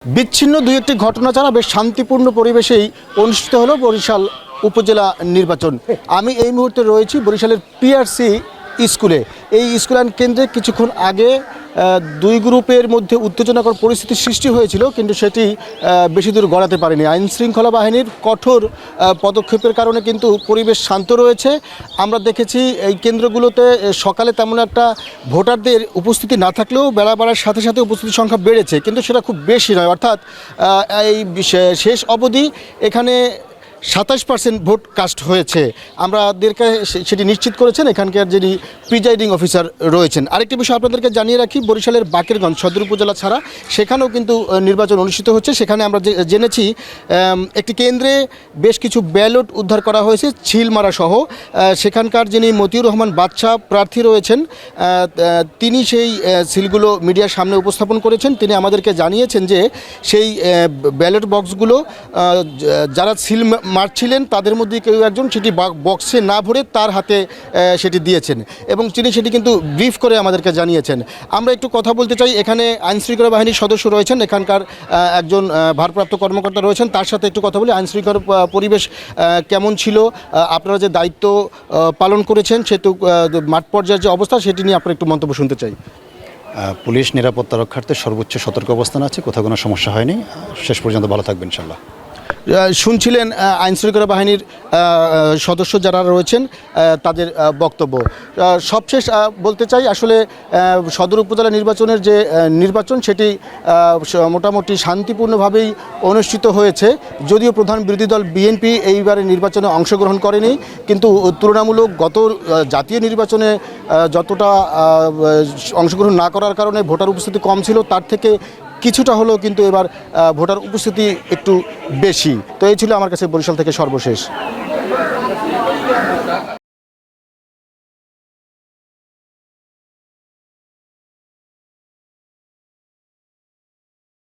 বিচ্ছিন্ন দুই একটি ঘটনা ছাড়া বেশ শান্তিপূর্ণ পরিবেশেই অনুষ্ঠিত হলো বরিশাল উপজেলা নির্বাচন। আমি এই মুহূর্তে রয়েছি বরিশালের পিআরসি স্কুলে। এই স্কুল কেন্দ্রে কিছুক্ষণ আগে দুই গ্রুপের মধ্যে উত্তেজনাকর পরিস্থিতির সৃষ্টি হয়েছিল, কিন্তু সেটি বেশি দূর গড়াতে পারেনি। আইন শৃঙ্খলা বাহিনীর কঠোর পদক্ষেপের কারণে কিন্তু পরিবেশ শান্ত রয়েছে। আমরা দেখেছি এই কেন্দ্রগুলোতে সকালে তেমন একটা ভোটারদের উপস্থিতি না থাকলেও বেলা বাড়ার সাথে সাথে উপস্থিতির সংখ্যা বেড়েছে, কিন্তু সেটা খুব বেশি নয়। অর্থাৎ এই শেষ অবধি এখানে 27% ভোট কাস্ট হয়েছে। আমাদেরকে সেটি নিশ্চিত করেছেন এখানকার যিনি প্রিজাইডিং অফিসার রয়েছেন। আরেকটি বিষয় আপনাদেরকে জানিয়ে রাখি, বরিশালের বাকেরগঞ্জ সদর উপজেলা ছাড়া সেখানেও কিন্তু নির্বাচন অনুষ্ঠিত হচ্ছে। সেখানে আমরা জেনেছি একটি কেন্দ্রে বেশ কিছু ব্যালট উদ্ধার করা হয়েছে ছিলমারা সহ। সেখানকার যিনি মতিউর রহমান বাদশা প্রার্থী রয়েছেন, তিনি সেই সিলগুলো মিডিয়ার সামনে উপস্থাপন করেছেন। তিনি আমাদেরকে জানিয়েছেন যে সেই ব্যালট বক্সগুলো যারা সিল মারছিলেন তাদের মধ্যে কেউ একজন সেটি বক্সে না ভরে তার হাতে সেটি দিয়েছেন, এবং তিনি সেটি কিন্তু ব্রিফ করে আমাদেরকে জানিয়েছেন। আমরা একটু কথা বলতে চাই, এখানে আইনশৃঙ্খলা বাহিনীর সদস্য রয়েছেন, এখানকার একজন ভারপ্রাপ্ত কর্মকর্তা রয়েছেন, তার সাথে একটু কথা বলি। আইনশৃঙ্খলা পরিবেশ কেমন ছিল, আপনারা যে দায়িত্ব পালন করেছেন সেহেতু মাঠ পর্যায়ের যে অবস্থা সেটি নিয়ে আপনারা একটু মন্তব্য শুনতে চাই। পুলিশ নিরাপত্তা রক্ষার্থে সর্বোচ্চ সতর্ক অবস্থান আছে, কোথাও কোনো সমস্যা হয়নি। শেষ পর্যন্ত ভালো থাকবেন ইনশাল্লাহ। শুনছিলেন আইনশৃঙ্খলা বাহিনীর সদস্য যারা রয়েছেন তাদের বক্তব্য। সবশেষ বলতে চাই, আসলে সদর উপজেলা নির্বাচনের যে নির্বাচন সেটি মোটামুটি শান্তিপূর্ণভাবেই অনুষ্ঠিত হয়েছে। যদিও প্রধান বিরোধী দল বিএনপি এইবারে নির্বাচনে অংশগ্রহণ করেনি, কিন্তু তুলনামূলক গত জাতীয় নির্বাচনে যতটা অংশগ্রহণ না করার কারণে ভোটার উপস্থিতি কম ছিল, তার থেকে কিছুটা হলেও কিন্তু এবার ভোটার উপস্থিতি একটু বেশি। তো এই ছিল আমার কাছে বরিশাল থেকে সর্বশেষ।